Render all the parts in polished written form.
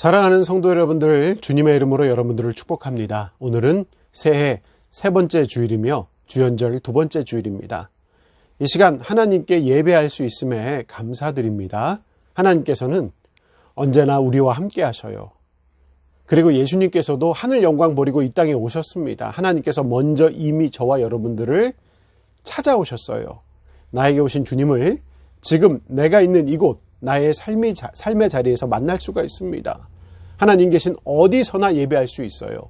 사랑하는 성도 여러분들, 주님의 이름으로 여러분들을 축복합니다. 오늘은 새해 세 번째 주일이며 주연절 두 번째 주일입니다. 이 시간 하나님께 예배할 수 있음에 감사드립니다. 하나님께서는 언제나 우리와 함께 하셔요. 그리고 예수님께서도 하늘 영광 버리고 이 땅에 오셨습니다. 하나님께서 먼저 이미 저와 여러분들을 찾아오셨어요. 나에게 오신 주님을 지금 내가 있는 이곳, 나의 삶의 자리에서 만날 수가 있습니다. 하나님 계신 어디서나 예배할 수 있어요.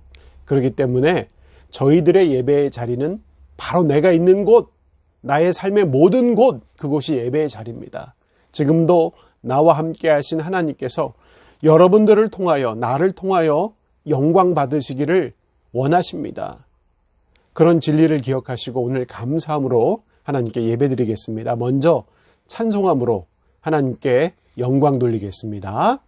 그렇기 때문에 저희들의 예배의 자리는 바로 내가 있는 곳, 나의 삶의 모든 곳, 그곳이 예배의 자리입니다. 지금도 나와 함께 하신 하나님께서 여러분들을 통하여, 나를 통하여 영광 받으시기를 원하십니다. 그런 진리를 기억하시고 오늘 감사함으로 하나님께 예배드리겠습니다. 먼저 찬송함으로 하나님께 영광 돌리겠습니다.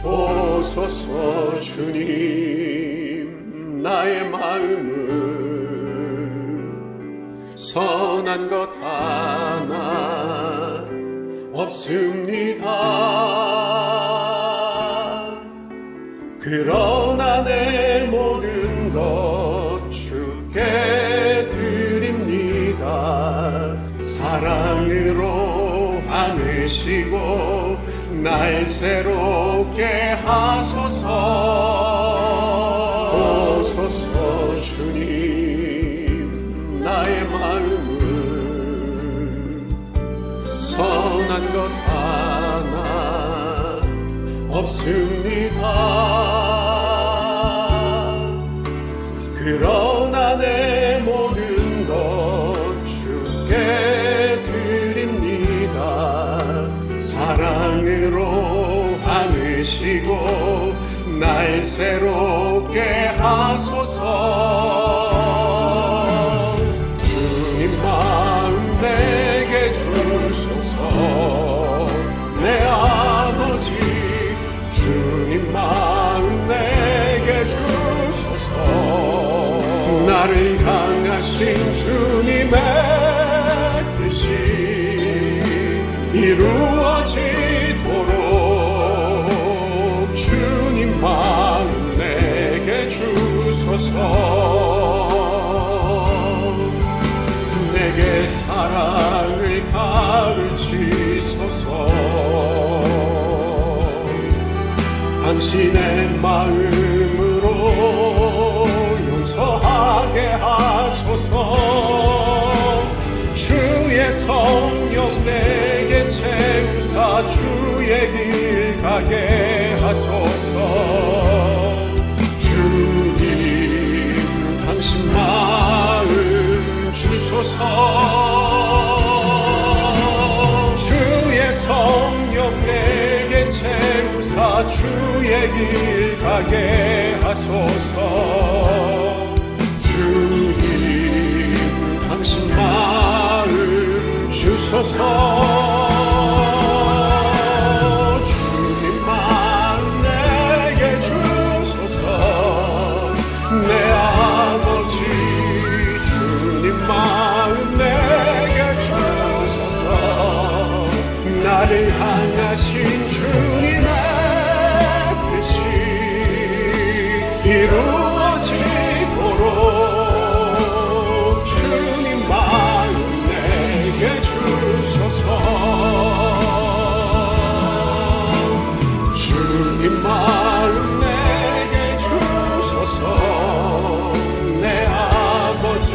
오소서 주님, 나의 마음은 선한 것 하나 없습니다. 그러나 내 모든 것 주께 드립니다. 사랑으로 안으시고 날 새롭게 하소서. 오소서 주님, 나의 마음은 선한 것 하나 없습니다. 그러나 내 모든 것 주께 드립니다. 사랑으로 안으시고 날 새롭게 하소서. 주님 마음 내게 주소서. 내 아버지 주님 마음 내게 주소서. 나를 향하신 주님의 뜻이 이루어지도록 주님 마음 내게 주소서. 내게 사랑을 가르치소서. 당신의 마음으로 용서하게 하소서. 주의 성령 내게 채우사 주의 길 가게 하소서. 주님 당신 마음 주소서. 주의 성령 내게 채우사 주의 길 가게 하소서. 주님 당신 마음 주소서. 주님 마음 내게 주소서. 내 아버지 주님 마음 내게 주소서. 나를 향하신 주님의 뜻이 이루어지도록 주님 마음 내게 주소서. 주님 마음 내게 주소서. 내 아버지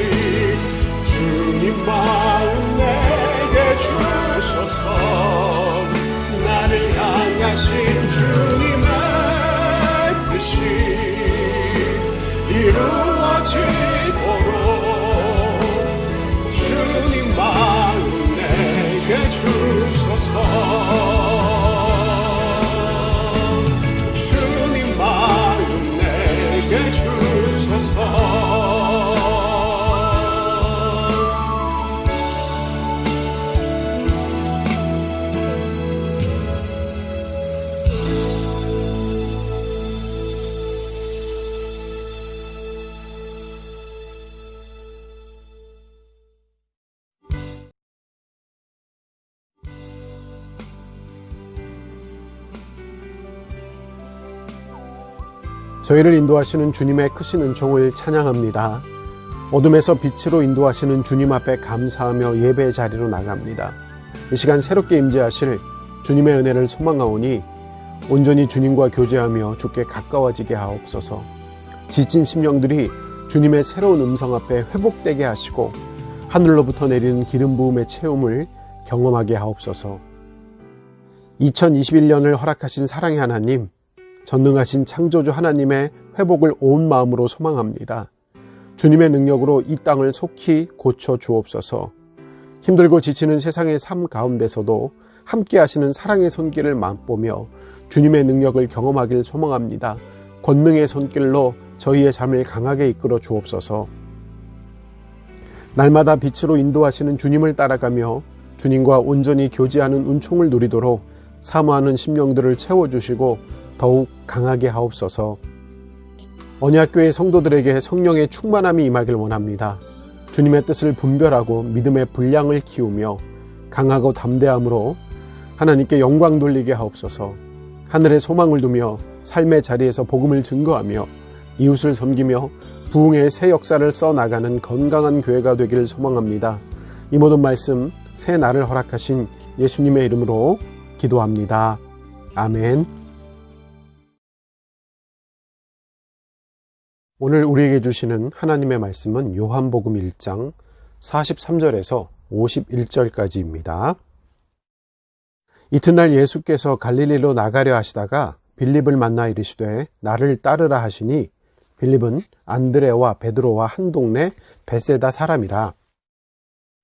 주님 마음 내게 주소서. 나를 향하신 주님의 뜻이 이루어지도록 주님 마음 내게 주소서. 저희를 인도하시는 주님의 크신 은총을 찬양합니다. 어둠에서 빛으로 인도하시는 주님 앞에 감사하며 예배의 자리로 나갑니다. 이 시간 새롭게 임재하실 주님의 은혜를 소망하오니 온전히 주님과 교제하며 주께 가까워지게 하옵소서. 지친 심령들이 주님의 새로운 음성 앞에 회복되게 하시고 하늘로부터 내리는 기름 부음의 체험을 경험하게 하옵소서. 2021년을 허락하신 사랑의 하나님, 전능하신 창조주 하나님의 회복을 온 마음으로 소망합니다. 주님의 능력으로 이 땅을 속히 고쳐 주옵소서. 힘들고 지치는 세상의 삶 가운데서도 함께 하시는 사랑의 손길을 맛보며 주님의 능력을 경험하길 소망합니다. 권능의 손길로 저희의 삶을 강하게 이끌어 주옵소서. 날마다 빛으로 인도하시는 주님을 따라가며 주님과 온전히 교제하는 은총을 누리도록 사모하는 심령들을 채워주시고 더욱 강하게 하옵소서. 언약교회 성도들에게 성령의 충만함이 임하길 원합니다. 주님의 뜻을 분별하고 믿음의 분량을 키우며 강하고 담대함으로 하나님께 영광 돌리게 하옵소서. 하늘에 소망을 두며 삶의 자리에서 복음을 증거하며 이웃을 섬기며 부흥의 새 역사를 써나가는 건강한 교회가 되기를 소망합니다. 이 모든 말씀 새 날을 허락하신 예수님의 이름으로 기도합니다. 아멘. 오늘 우리에게 주시는 하나님의 말씀은 요한복음 1장 43절에서 51절까지입니다. 이튿날 예수께서 갈릴리로 나가려 하시다가 빌립을 만나 이르시되 나를 따르라 하시니 빌립은 안드레와 베드로와 한 동네 베세다 사람이라.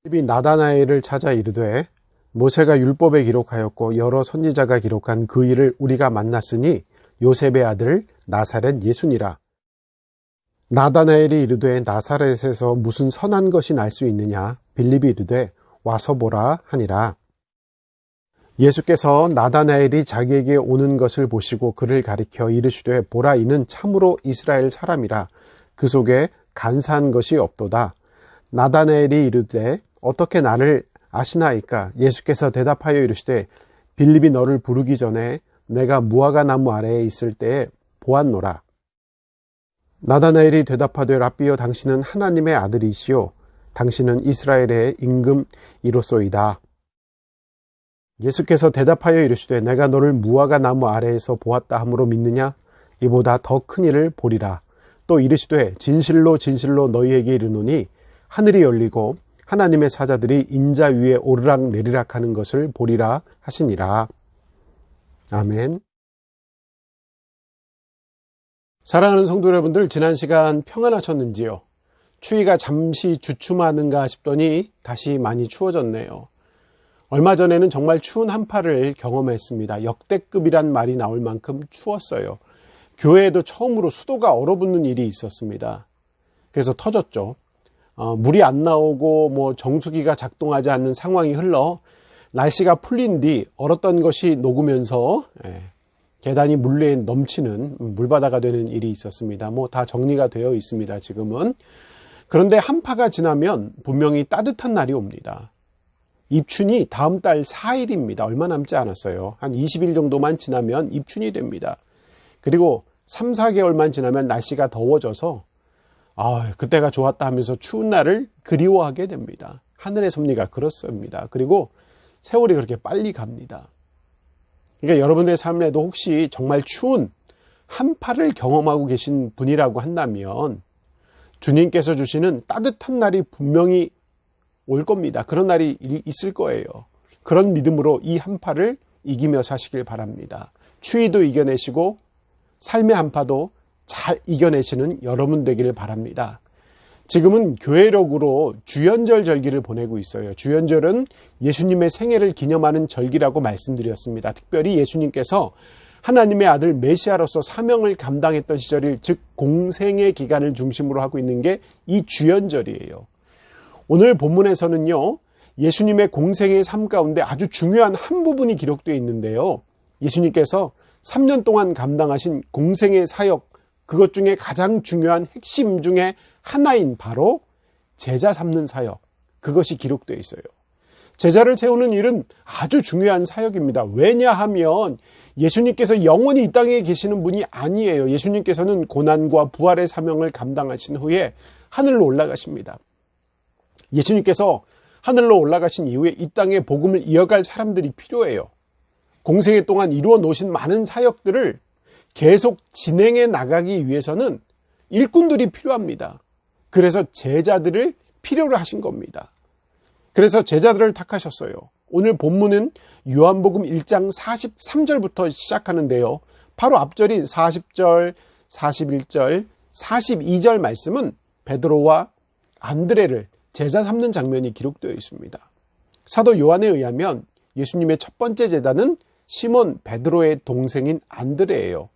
빌립이 나다나엘을 찾아 이르되 모세가 율법에 기록하였고 여러 선지자가 기록한 그 일을 우리가 만났으니 요셉의 아들 나사렛 예수니라. 나다나엘이 이르되 나사렛에서 무슨 선한 것이 날 수 있느냐? 빌립이 이르되 와서 보라 하니라. 예수께서 나다나엘이 자기에게 오는 것을 보시고 그를 가리켜 이르시되 보라 이는 참으로 이스라엘 사람이라. 그 속에 간사한 것이 없도다. 나다나엘이 이르되 어떻게 나를 아시나이까? 예수께서 대답하여 이르시되 빌립이 너를 부르기 전에 내가 무화과 나무 아래에 있을 때에 보았노라. 나다나엘이 대답하되 랍비여 당신은 하나님의 아들이시오 당신은 이스라엘의 임금이로소이다. 예수께서 대답하여 이르시되 내가 너를 무화과 나무 아래에서 보았다 함으로 믿느냐? 이보다 더 큰 일을 보리라. 또 이르시되 진실로 진실로 너희에게 이르노니 하늘이 열리고 하나님의 사자들이 인자 위에 오르락 내리락 하는 것을 보리라 하시니라. 아멘. 사랑하는 성도 여러분들, 지난 시간 평안하셨는지요? 추위가 잠시 주춤하는가 싶더니 다시 많이 추워졌네요. 얼마 전에는 정말 추운 한파를 경험했습니다. 역대급이란 말이 나올 만큼 추웠어요. 교회에도 처음으로 수도가 얼어붙는 일이 있었습니다. 그래서 터졌죠. 물이 안 나오고 정수기가 작동하지 않는 상황이 흘러 날씨가 풀린 뒤 얼었던 것이 녹으면서 계단이 물에 넘치는 물바다가 되는 일이 있었습니다. 다 정리가 되어 있습니다, 지금은. 그런데 한파가 지나면 분명히 따뜻한 날이 옵니다. 입춘이 다음 달 4일입니다. 얼마 남지 않았어요. 한 20일 정도만 지나면 입춘이 됩니다. 그리고 3, 4개월만 지나면 날씨가 더워져서 그때가 좋았다 하면서 추운 날을 그리워하게 됩니다. 하늘의 섭리가 그렇습니다. 그리고 세월이 그렇게 빨리 갑니다. 그러니까 여러분들의 삶에도 혹시 정말 추운 한파를 경험하고 계신 분이라고 한다면 주님께서 주시는 따뜻한 날이 분명히 올 겁니다. 그런 날이 있을 거예요. 그런 믿음으로 이 한파를 이기며 사시길 바랍니다. 추위도 이겨내시고 삶의 한파도 잘 이겨내시는 여러분 되기를 바랍니다. 지금은 교회력으로 주연절 절기를 보내고 있어요. 주연절은 예수님의 생애를 기념하는 절기라고 말씀드렸습니다. 특별히 예수님께서 하나님의 아들 메시아로서 사명을 감당했던 시절을, 즉 공생의 기간을 중심으로 하고 있는 게 이 주연절이에요. 오늘 본문에서는요, 예수님의 공생의 삶 가운데 아주 중요한 한 부분이 기록되어 있는데요. 예수님께서 3년 동안 감당하신 공생의 사역, 그것 중에 가장 중요한 핵심 중에 하나인 바로 제자 삼는 사역, 그것이 기록되어 있어요. 제자를 세우는 일은 아주 중요한 사역입니다. 왜냐하면 예수님께서 영원히 이 땅에 계시는 분이 아니에요. 예수님께서는 고난과 부활의 사명을 감당하신 후에 하늘로 올라가십니다. 예수님께서 하늘로 올라가신 이후에 이 땅에 복음을 이어갈 사람들이 필요해요. 공생애 동안 이루어 놓으신 많은 사역들을 계속 진행해 나가기 위해서는 일꾼들이 필요합니다. 그래서 제자들을 필요로 하신 겁니다. 그래서 제자들을 택하셨어요. 오늘 본문은 요한복음 1장 43절부터 시작하는데요. 바로 앞절인 40절, 41절, 42절 말씀은 베드로와 안드레를 제자 삼는 장면이 기록되어 있습니다. 사도 요한에 의하면 예수님의 첫 번째 제자는 시몬 베드로의 동생인 안드레예요.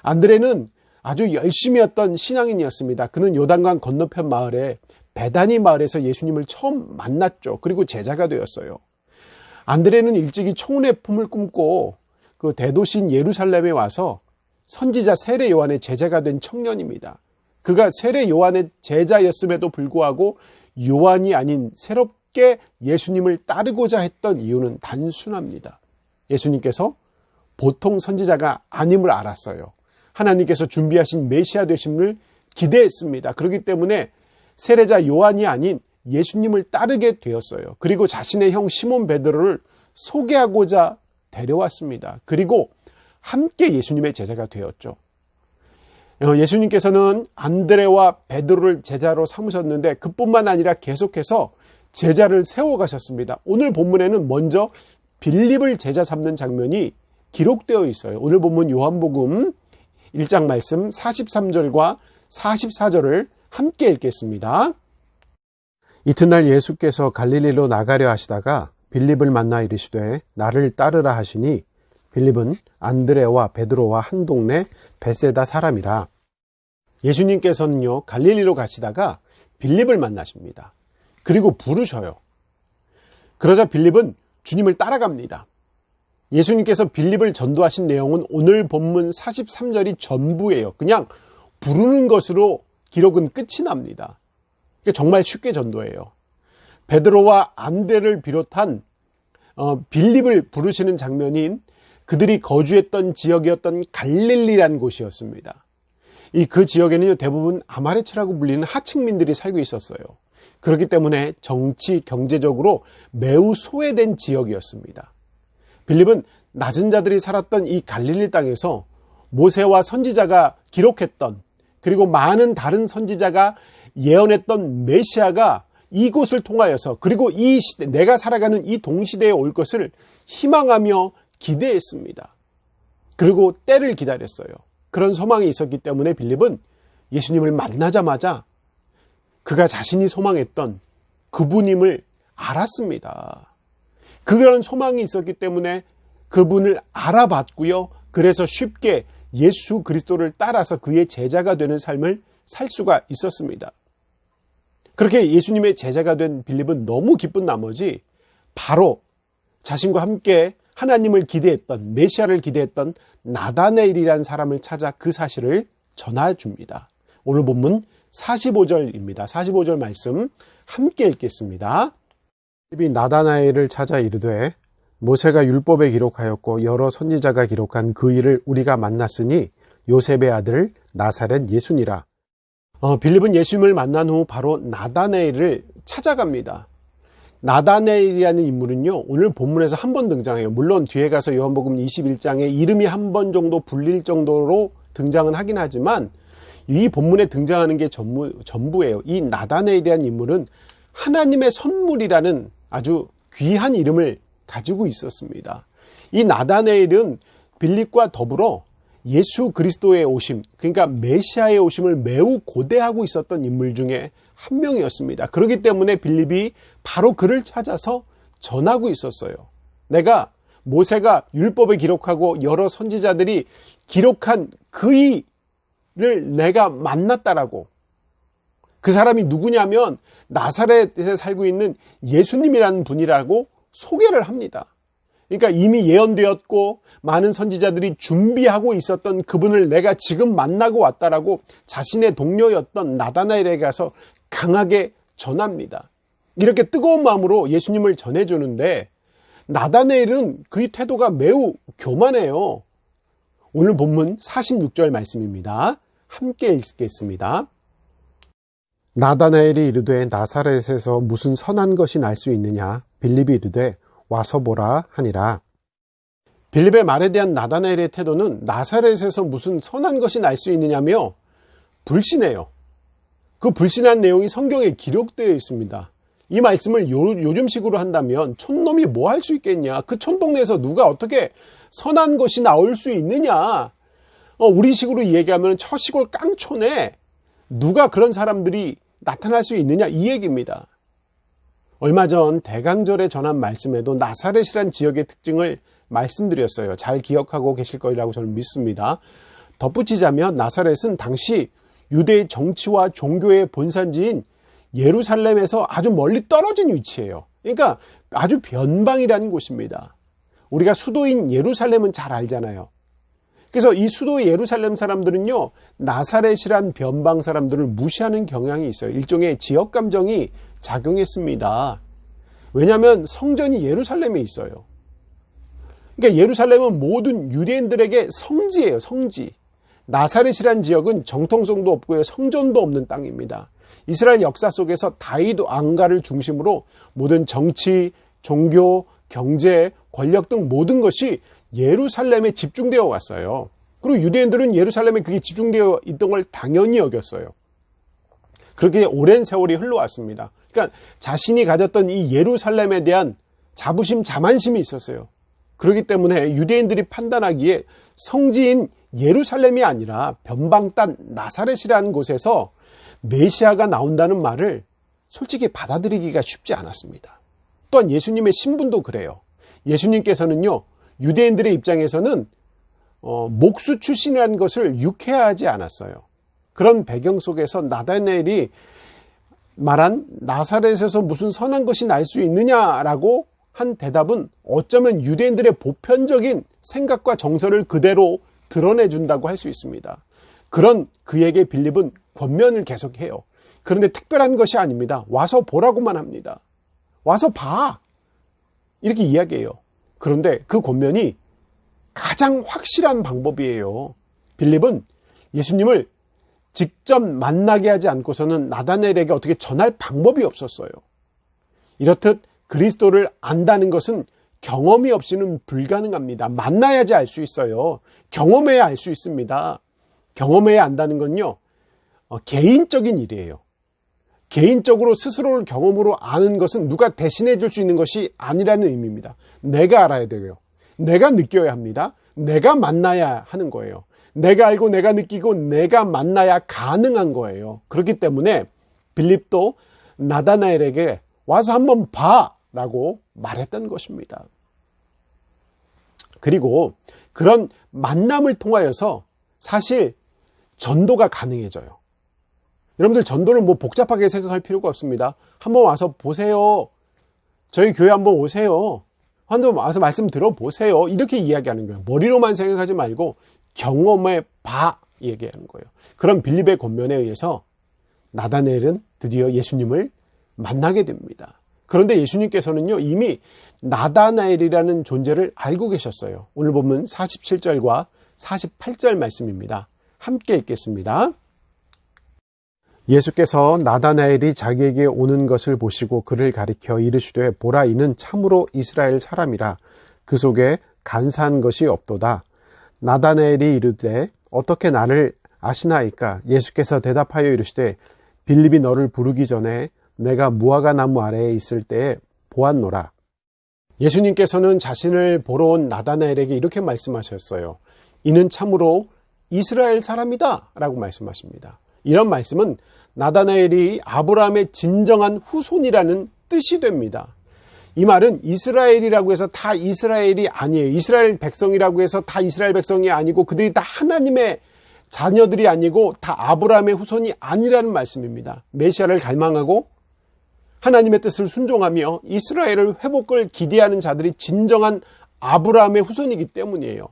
안드레는 아주 열심히 했던 신앙인이었습니다. 그는 요단강 건너편 마을에 베다니 마을에서 예수님을 처음 만났죠. 그리고 제자가 되었어요. 안드레는 일찍이 청운의 품을 꿈고 그 대도시인 예루살렘에 와서 선지자 세례 요한의 제자가 된 청년입니다. 그가 세례 요한의 제자였음에도 불구하고 요한이 아닌 새롭게 예수님을 따르고자 했던 이유는 단순합니다. 예수님께서 보통 선지자가 아님을 알았어요. 하나님께서 준비하신 메시아 되심을 기대했습니다. 그렇기 때문에 세례자 요한이 아닌 예수님을 따르게 되었어요. 그리고 자신의 형 시몬 베드로를 소개하고자 데려왔습니다. 그리고 함께 예수님의 제자가 되었죠. 예수님께서는 안드레와 베드로를 제자로 삼으셨는데 그뿐만 아니라 계속해서 제자를 세워가셨습니다. 오늘 본문에는 먼저 빌립을 제자 삼는 장면이 기록되어 있어요. 오늘 본문 요한복음 1장 말씀 43절과 44절을 함께 읽겠습니다. 이튿날 예수께서 갈릴리로 나가려 하시다가 빌립을 만나 이르시되 나를 따르라 하시니 빌립은 안드레와 베드로와 한 동네 벳세다 사람이라. 예수님께서는요 갈릴리로 가시다가 빌립을 만나십니다. 그리고 부르셔요. 그러자 빌립은 주님을 따라갑니다. 예수님께서 빌립을 전도하신 내용은 오늘 본문 43절이 전부예요. 그냥 부르는 것으로 기록은 끝이 납니다. 정말 쉽게 전도해요. 베드로와 안드레를 비롯한 빌립을 부르시는 장면인 그들이 거주했던 지역이었던 갈릴리라는 곳이었습니다. 그 지역에는 대부분 아마레츠라고 불리는 하층민들이 살고 있었어요. 그렇기 때문에 정치, 경제적으로 매우 소외된 지역이었습니다. 빌립은 낮은 자들이 살았던 이 갈릴리 땅에서 모세와 선지자가 기록했던 그리고 많은 다른 선지자가 예언했던 메시아가 이곳을 통하여서 그리고 이 시대, 내가 살아가는 이 동시대에 올 것을 희망하며 기대했습니다. 그리고 때를 기다렸어요. 그런 소망이 있었기 때문에 빌립은 예수님을 만나자마자 그가 자신이 소망했던 그분임을 알았습니다. 그런 소망이 있었기 때문에 그분을 알아봤고요. 그래서 쉽게 예수 그리스도를 따라서 그의 제자가 되는 삶을 살 수가 있었습니다. 그렇게 예수님의 제자가 된 빌립은 너무 기쁜 나머지 바로 자신과 함께 하나님을 기대했던 메시아를 기대했던 나다네일이라는 사람을 찾아 그 사실을 전해줍니다. 오늘 본문 45절입니다. 45절 말씀 함께 읽겠습니다. 빌립이 나다나엘을 찾아 이르되 모세가 율법에 기록하였고 여러 선지자가 기록한 그 일을 우리가 만났으니 요셉의 아들 나사렛 예수니라. 빌립은 예수님을 만난 후 바로 나다나엘을 찾아갑니다. 나다나엘이라는 인물은요 오늘 본문에서 한 번 등장해요. 물론 뒤에 가서 요한복음 21장에 이름이 한 번 정도 불릴 정도로 등장은 하긴 하지만 이 본문에 등장하는 게 전부예요. 이 나다나엘이라는 인물은 하나님의 선물이라는 아주 귀한 이름을 가지고 있었습니다. 이 나다나엘은 빌립과 더불어 예수 그리스도의 오심, 그러니까 메시아의 오심을 매우 고대하고 있었던 인물 중에 한 명이었습니다. 그렇기 때문에 빌립이 바로 그를 찾아서 전하고 있었어요. 내가 모세가 율법에 기록하고 여러 선지자들이 기록한 그 일을 내가 만났다라고. 그 사람이 누구냐면 나사렛에 살고 있는 예수님이라는 분이라고 소개를 합니다. 그러니까 이미 예언되었고 많은 선지자들이 준비하고 있었던 그분을 내가 지금 만나고 왔다라고 자신의 동료였던 나다나엘에게 가서 강하게 전합니다. 이렇게 뜨거운 마음으로 예수님을 전해주는데 나다나엘은 그의 태도가 매우 교만해요. 오늘 본문 46절 말씀입니다. 함께 읽겠습니다. 나다나엘이 이르되 나사렛에서 무슨 선한 것이 날 수 있느냐? 빌립이 이르되 와서 보라 하니라. 빌립의 말에 대한 나다나엘의 태도는 나사렛에서 무슨 선한 것이 날 수 있느냐며 불신해요. 그 불신한 내용이 성경에 기록되어 있습니다. 이 말씀을 요즘식으로 한다면 촌놈이 뭐 할 수 있겠냐? 그 촌동네에서 누가 어떻게 선한 것이 나올 수 있느냐? 우리식으로 얘기하면 처시골 깡촌에 누가 그런 사람들이 나타날 수 있느냐? 이 얘기입니다. 얼마 전 대강절에 전한 말씀에도 나사렛이란 지역의 특징을 말씀드렸어요. 잘 기억하고 계실 거라고 저는 믿습니다. 덧붙이자면 나사렛은 당시 유대의 정치와 종교의 본산지인 예루살렘에서 아주 멀리 떨어진 위치예요. 그러니까 아주 변방이라는 곳입니다. 우리가 수도인 예루살렘은 잘 알잖아요. 그래서 이 수도 예루살렘 사람들은요, 나사렛이란 변방 사람들을 무시하는 경향이 있어요. 일종의 지역 감정이 작용했습니다. 왜냐하면 성전이 예루살렘에 있어요. 그러니까 예루살렘은 모든 유대인들에게 성지예요, 성지. 나사렛이란 지역은 정통성도 없고요, 성전도 없는 땅입니다. 이스라엘 역사 속에서 다윗 왕가를 중심으로 모든 정치, 종교, 경제, 권력 등 모든 것이 예루살렘에 집중되어 왔어요. 그리고 유대인들은 예루살렘에 그게 집중되어 있던 걸 당연히 여겼어요. 그렇게 오랜 세월이 흘러왔습니다. 그러니까 자신이 가졌던 이 예루살렘에 대한 자부심, 자만심이 있었어요. 그렇기 때문에 유대인들이 판단하기에 성지인 예루살렘이 아니라 변방 땅 나사렛이라는 곳에서 메시아가 나온다는 말을 솔직히 받아들이기가 쉽지 않았습니다. 또한 예수님의 신분도 그래요. 예수님께서는요, 유대인들의 입장에서는 목수 출신이라는 것을 유쾌하지 않았어요. 그런 배경 속에서 나다나엘이 말한 나사렛에서 무슨 선한 것이 날 수 있느냐라고 한 대답은 어쩌면 유대인들의 보편적인 생각과 정서를 그대로 드러내준다고 할 수 있습니다. 그런 그에게 빌립은 권면을 계속해요. 그런데 특별한 것이 아닙니다. 와서 보라고만 합니다. 와서 봐! 이렇게 이야기해요. 그런데 그 권면이 가장 확실한 방법이에요. 빌립은 예수님을 직접 만나게 하지 않고서는 나다나엘에게 어떻게 전할 방법이 없었어요. 이렇듯 그리스도를 안다는 것은 경험이 없이는 불가능합니다. 만나야지 알 수 있어요. 경험해야 알 수 있습니다. 경험해야 안다는 건요, 개인적인 일이에요. 개인적으로 스스로를 경험으로 아는 것은 누가 대신해 줄 수 있는 것이 아니라는 의미입니다. 내가 알아야 돼요. 내가 느껴야 합니다. 내가 만나야 하는 거예요. 내가 알고 내가 느끼고 내가 만나야 가능한 거예요. 그렇기 때문에 빌립도 나다나엘에게 와서 한번 봐! 라고 말했던 것입니다. 그리고 그런 만남을 통하여서 사실 전도가 가능해져요. 여러분들 전도를 뭐 복잡하게 생각할 필요가 없습니다. 한번 와서 보세요. 저희 교회 한번 오세요. 한번 와서 말씀 들어보세요. 이렇게 이야기하는 거예요. 머리로만 생각하지 말고 경험해 봐 얘기하는 거예요. 그런 빌립의 권면에 의해서 나다나엘은 드디어 예수님을 만나게 됩니다. 그런데 예수님께서는요, 이미 나다나엘이라는 존재를 알고 계셨어요. 오늘 보면 47절과 48절 말씀입니다. 함께 읽겠습니다. 예수께서 나다나엘이 자기에게 오는 것을 보시고 그를 가리켜 이르시되 보라, 이는 참으로 이스라엘 사람이라 그 속에 간사한 것이 없도다. 나다나엘이 이르되 어떻게 나를 아시나이까? 예수께서 대답하여 이르시되 빌립이 너를 부르기 전에 내가 무화과 나무 아래에 있을 때에 보았노라. 예수님께서는 자신을 보러 온 나다나엘에게 이렇게 말씀하셨어요. 이는 참으로 이스라엘 사람이다 라고 말씀하십니다. 이런 말씀은 나다나엘이 아브라함의 진정한 후손이라는 뜻이 됩니다. 이 말은 이스라엘이라고 해서 다 이스라엘이 아니에요. 이스라엘 백성이라고 해서 다 이스라엘 백성이 아니고 그들이 다 하나님의 자녀들이 아니고 다 아브라함의 후손이 아니라는 말씀입니다. 메시아를 갈망하고 하나님의 뜻을 순종하며 이스라엘을 회복을 기대하는 자들이 진정한 아브라함의 후손이기 때문이에요.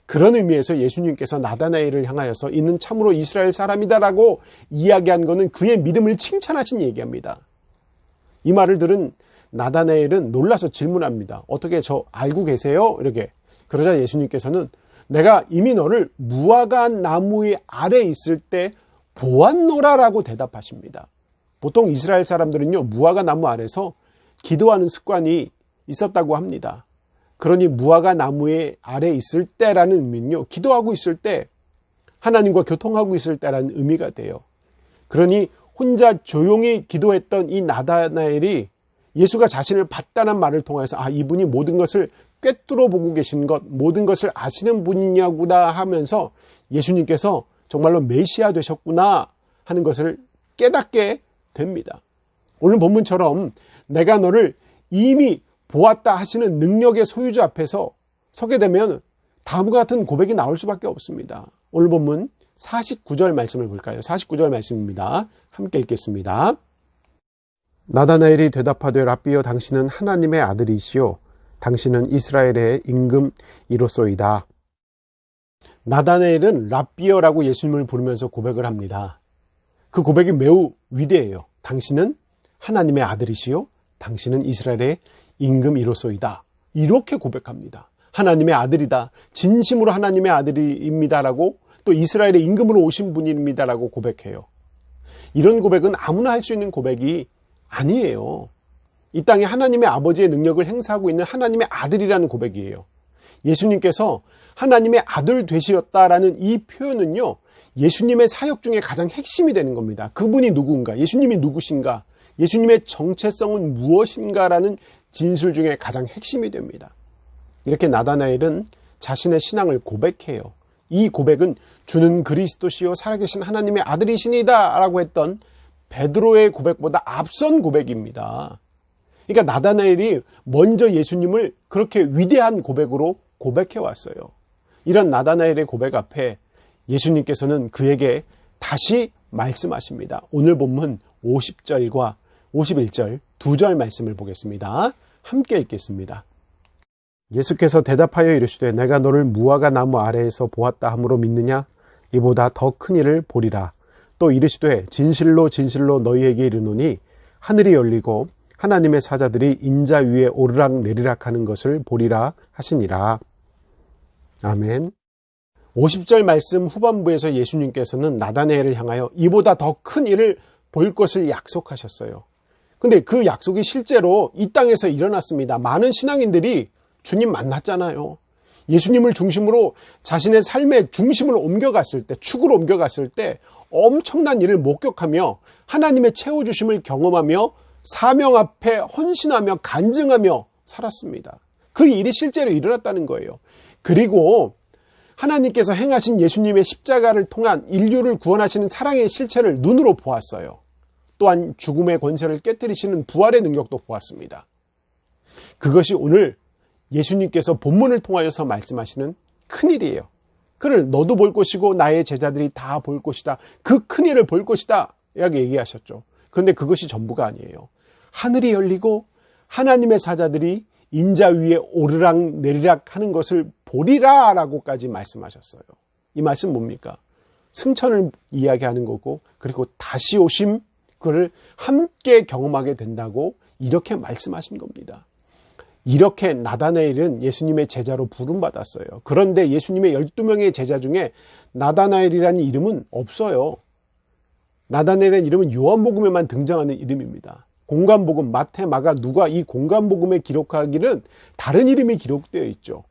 그런 의미에서 예수님께서 나다나엘을 향하여서 이는 참으로 이스라엘 사람이다라고 이야기한 것은 그의 믿음을 칭찬하신 얘기합니다. 이 말을 들은 나다나엘은 놀라서 질문합니다. 어떻게 저 알고 계세요? 이렇게. 그러자 예수님께서는 내가 이미 너를 무화과 나무의 아래에 있을 때 보았노라라고 대답하십니다. 보통 이스라엘 사람들은요, 무화과 나무 아래서 기도하는 습관이 있었다고 합니다. 그러니 무화과 나무의 아래에 있을 때라는 의미는요, 기도하고 있을 때, 하나님과 교통하고 있을 때라는 의미가 돼요. 그러니 혼자 조용히 기도했던 이 나다나엘이 예수가 자신을 봤다는 말을 통해서 이분이 모든 것을 꿰뚫어 보고 계신 것, 모든 것을 아시는 분이냐구나 하면서 예수님께서 정말로 메시아 되셨구나 하는 것을 깨닫게 됩니다. 오늘 본문처럼 내가 너를 이미 보았다 하시는 능력의 소유자 앞에서 서게 되면 다음과 같은 고백이 나올 수밖에 없습니다. 오늘 본문 49절 말씀을 볼까요? 49절 말씀입니다. 함께 읽겠습니다. 나다나엘이 대답하되 랍비여 당신은 하나님의 아들이시오 당신은 이스라엘의 임금이로소이다. 나다나엘은 랍비여라고 예수님을 부르면서 고백을 합니다. 그 고백이 매우 위대해요. 당신은 하나님의 아들이시오 당신은 이스라엘의 임금이로소이다. 이렇게 고백합니다. 하나님의 아들이다. 진심으로 하나님의 아들입니다라고 또 이스라엘의 임금으로 오신 분입니다라고 고백해요. 이런 고백은 아무나 할 수 있는 고백이 아니에요. 이 땅에 하나님의 아버지의 능력을 행사하고 있는 하나님의 아들이라는 고백이에요. 예수님께서 하나님의 아들 되시었다라는 이 표현은요, 예수님의 사역 중에 가장 핵심이 되는 겁니다. 그분이 누군가, 예수님이 누구신가, 예수님의 정체성은 무엇인가라는 진술 중에 가장 핵심이 됩니다. 이렇게 나다나엘은 자신의 신앙을 고백해요. 이 고백은 주는 그리스도시요 살아계신 하나님의 아들이시니다 라고 했던 베드로의 고백보다 앞선 고백입니다. 그러니까 나다나엘이 먼저 예수님을 그렇게 위대한 고백으로 고백해 왔어요. 이런 나다나엘의 고백 앞에 예수님께서는 그에게 다시 말씀하십니다. 오늘 본문 50절과 51절 두 절 말씀을 보겠습니다. 함께 읽겠습니다. 예수께서 대답하여 이르시되 내가 너를 무화과 나무 아래에서 보았다 함으로 믿느냐? 이보다 더 큰 일을 보리라. 또 이르시되 진실로 진실로 너희에게 이르노니 하늘이 열리고 하나님의 사자들이 인자 위에 오르락 내리락 하는 것을 보리라 하시니라. 아멘. 50절 말씀 후반부에서 예수님께서는 나다나엘을 향하여 이보다 더 큰 일을 볼 것을 약속하셨어요. 근데 그 약속이 실제로 이 땅에서 일어났습니다. 많은 신앙인들이 주님 만났잖아요. 예수님을 중심으로 자신의 삶의 중심을 옮겨갔을 때, 축으로 옮겨갔을 때 엄청난 일을 목격하며 하나님의 채워주심을 경험하며 사명 앞에 헌신하며 간증하며 살았습니다. 그 일이 실제로 일어났다는 거예요. 그리고 하나님께서 행하신 예수님의 십자가를 통한 인류를 구원하시는 사랑의 실체를 눈으로 보았어요. 또한 죽음의 권세를 깨뜨리시는 부활의 능력도 보았습니다. 그것이 오늘 예수님께서 본문을 통하여서 말씀하시는 큰일이에요. 그를 너도 볼 것이고 나의 제자들이 다 볼 것이다. 그 큰일을 볼 것이다. 이렇게 얘기하셨죠. 그런데 그것이 전부가 아니에요. 하늘이 열리고 하나님의 사자들이 인자 위에 오르락 내리락 하는 것을 보리라 라고까지 말씀하셨어요. 이 말씀 뭡니까? 승천을 이야기하는 거고 그리고 다시 오심 그를 함께 경험하게 된다고 이렇게 말씀하신 겁니다. 이렇게 나다나엘은 예수님의 제자로 부름받았어요. 그런데 예수님의 12명의 제자 중에 나다나엘이라는 이름은 없어요. 나다나엘이라는 이름은 요한복음에만 등장하는 이름입니다. 공관복음, 마태, 마가, 누가 이 공관복음에 기록하기는 다른 이름이 기록되어 있죠.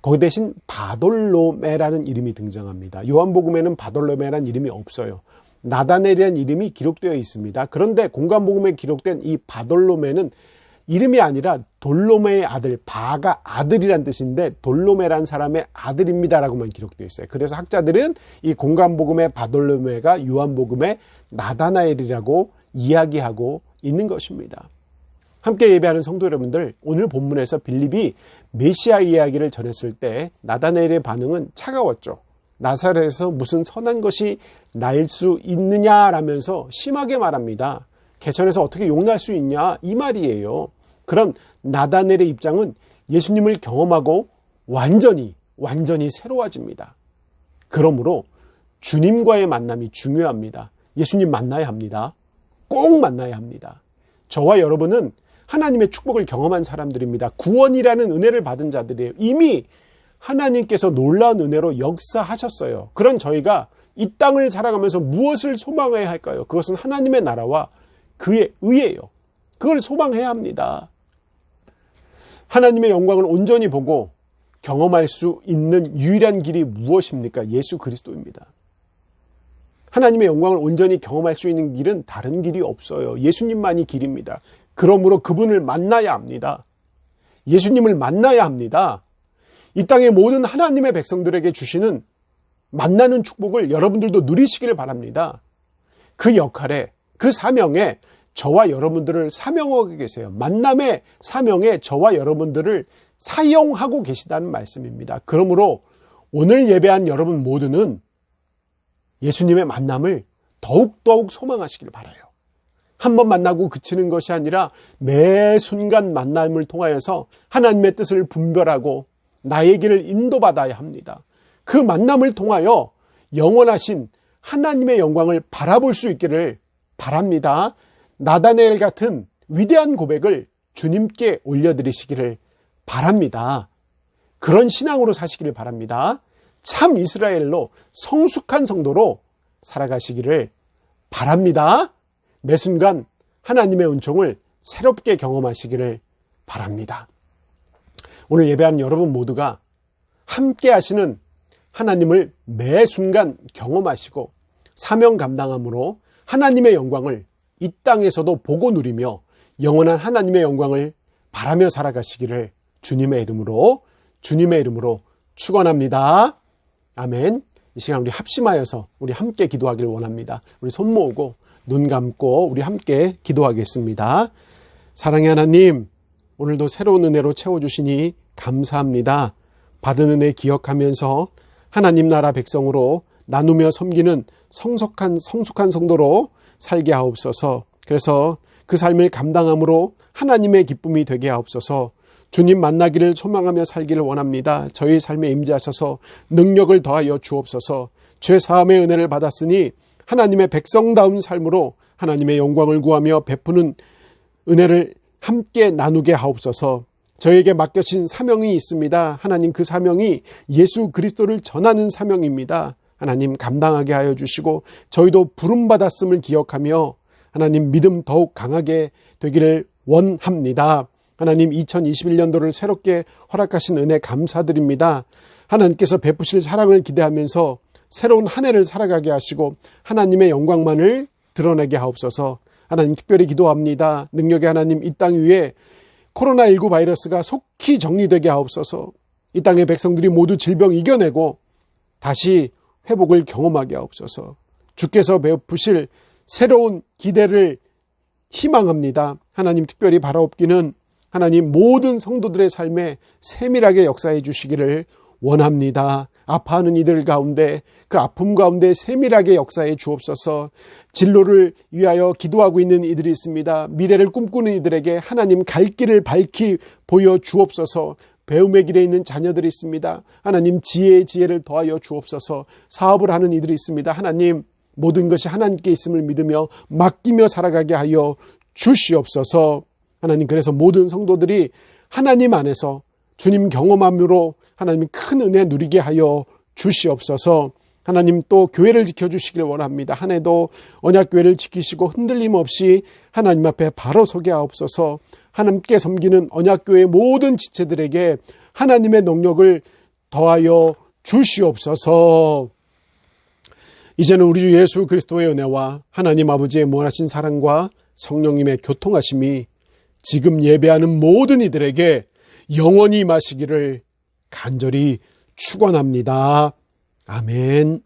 거기 대신 바돌로메라는 이름이 등장합니다. 요한복음에는 바돌로메라는 이름이 없어요. 나다나엘이라는 이름이 기록되어 있습니다. 그런데 공관복음에 기록된 이 바돌로메는 이름이 아니라 돌로메의 아들, 바가 아들이란 뜻인데 돌로메란 사람의 아들입니다라고만 기록되어 있어요. 그래서 학자들은 이 공관복음의 바돌로메가 요한복음의 나다나엘이라고 이야기하고 있는 것입니다. 함께 예배하는 성도 여러분들, 오늘 본문에서 빌립이 메시아 이야기를 전했을 때 나다나엘의 반응은 차가웠죠. 나사렛에서 무슨 선한 것이 날 수 있느냐라면서 심하게 말합니다. 개천에서 어떻게 용날 수 있냐 이 말이에요. 그럼 나다나엘의 입장은 예수님을 경험하고 완전히 새로워집니다. 그러므로 주님과의 만남이 중요합니다. 예수님 만나야 합니다. 꼭 만나야 합니다. 저와 여러분은 하나님의 축복을 경험한 사람들입니다. 구원이라는 은혜를 받은 자들이에요. 이미 하나님께서 놀라운 은혜로 역사하셨어요. 그런 저희가 이 땅을 살아가면서 무엇을 소망해야 할까요? 그것은 하나님의 나라와 그의 의예요. 그걸 소망해야 합니다. 하나님의 영광을 온전히 보고 경험할 수 있는 유일한 길이 무엇입니까? 예수 그리스도입니다. 하나님의 영광을 온전히 경험할 수 있는 길은 다른 길이 없어요. 예수님만이 길입니다. 그러므로 그분을 만나야 합니다. 예수님을 만나야 합니다. 이 땅의 모든 하나님의 백성들에게 주시는 만나는 축복을 여러분들도 누리시기를 바랍니다. 그 역할에, 그 사명에 저와 여러분들을 사명하고 계세요. 만남의 사명에 저와 여러분들을 사용하고 계시다는 말씀입니다. 그러므로 오늘 예배한 여러분 모두는 예수님의 만남을 더욱더욱 소망하시길 바라요. 한 번 만나고 그치는 것이 아니라 매 순간 만남을 통하여서 하나님의 뜻을 분별하고 나의 길을 인도받아야 합니다. 그 만남을 통하여 영원하신 하나님의 영광을 바라볼 수 있기를 바랍니다. 나다나엘 같은 위대한 고백을 주님께 올려드리시기를 바랍니다. 그런 신앙으로 사시기를 바랍니다. 참 이스라엘로 성숙한 성도로 살아가시기를 바랍니다. 매 순간 하나님의 은총을 새롭게 경험하시기를 바랍니다. 오늘 예배하는 여러분 모두가 함께 하시는 하나님을 매 순간 경험하시고 사명 감당함으로 하나님의 영광을 이 땅에서도 보고 누리며 영원한 하나님의 영광을 바라며 살아가시기를 주님의 이름으로 축원합니다. 아멘. 이 시간 우리 합심하여서 우리 함께 기도하기를 원합니다. 우리 손 모으고 눈 감고 우리 함께 기도하겠습니다. 사랑의 하나님, 오늘도 새로운 은혜로 채워주시니 감사합니다. 받은 은혜 기억하면서 하나님 나라 백성으로 나누며 섬기는 성숙한 성도로 살게 하옵소서. 그래서 그 삶을 감당함으로 하나님의 기쁨이 되게 하옵소서. 주님 만나기를 소망하며 살기를 원합니다. 저희 삶에 임재하셔서 능력을 더하여 주옵소서. 죄사함의 은혜를 받았으니 하나님의 백성다운 삶으로 하나님의 영광을 구하며 베푸는 은혜를 함께 나누게 하옵소서. 저에게 맡겨진 사명이 있습니다. 하나님, 그 사명이 예수 그리스도를 전하는 사명입니다. 하나님 감당하게 하여 주시고 저희도 부름받았음을 기억하며 하나님 믿음 더욱 강하게 되기를 원합니다. 하나님 2021년도를 새롭게 허락하신 은혜 감사드립니다. 하나님께서 베푸실 사랑을 기대하면서 새로운 한 해를 살아가게 하시고 하나님의 영광만을 드러내게 하옵소서. 하나님 특별히 기도합니다. 능력의 하나님, 이 땅 위에 코로나19 바이러스가 속히 정리되게 하옵소서. 이 땅의 백성들이 모두 질병 이겨내고 다시 회복을 경험하게 하옵소서. 주께서 베푸실 새로운 기대를 희망합니다. 하나님 특별히 바라옵기는 하나님 모든 성도들의 삶에 세밀하게 역사해 주시기를 원합니다. 아파하는 이들 가운데 그 아픔 가운데 세밀하게 역사해 주옵소서. 진로를 위하여 기도하고 있는 이들이 있습니다. 미래를 꿈꾸는 이들에게 하나님 갈 길을 밝히 보여 주옵소서. 배움의 길에 있는 자녀들이 있습니다. 하나님 지혜를 더하여 주옵소서. 사업을 하는 이들이 있습니다. 하나님 모든 것이 하나님께 있음을 믿으며 맡기며 살아가게 하여 주시옵소서. 하나님, 그래서 모든 성도들이 하나님 안에서 주님 경험함으로 하나님 큰 은혜 누리게 하여 주시옵소서. 하나님 또 교회를 지켜주시길 원합니다. 한 해도 언약교회를 지키시고 흔들림 없이 하나님 앞에 바로 서게 하옵소서. 하나님께 섬기는 언약교회의 모든 지체들에게 하나님의 능력을 더하여 주시옵소서. 이제는 우리 주 예수 그리스도의 은혜와 하나님 아버지의 무한하신 사랑과 성령님의 교통하심이 지금 예배하는 모든 이들에게 영원히 임하시기를 간절히 축원합니다. 아멘.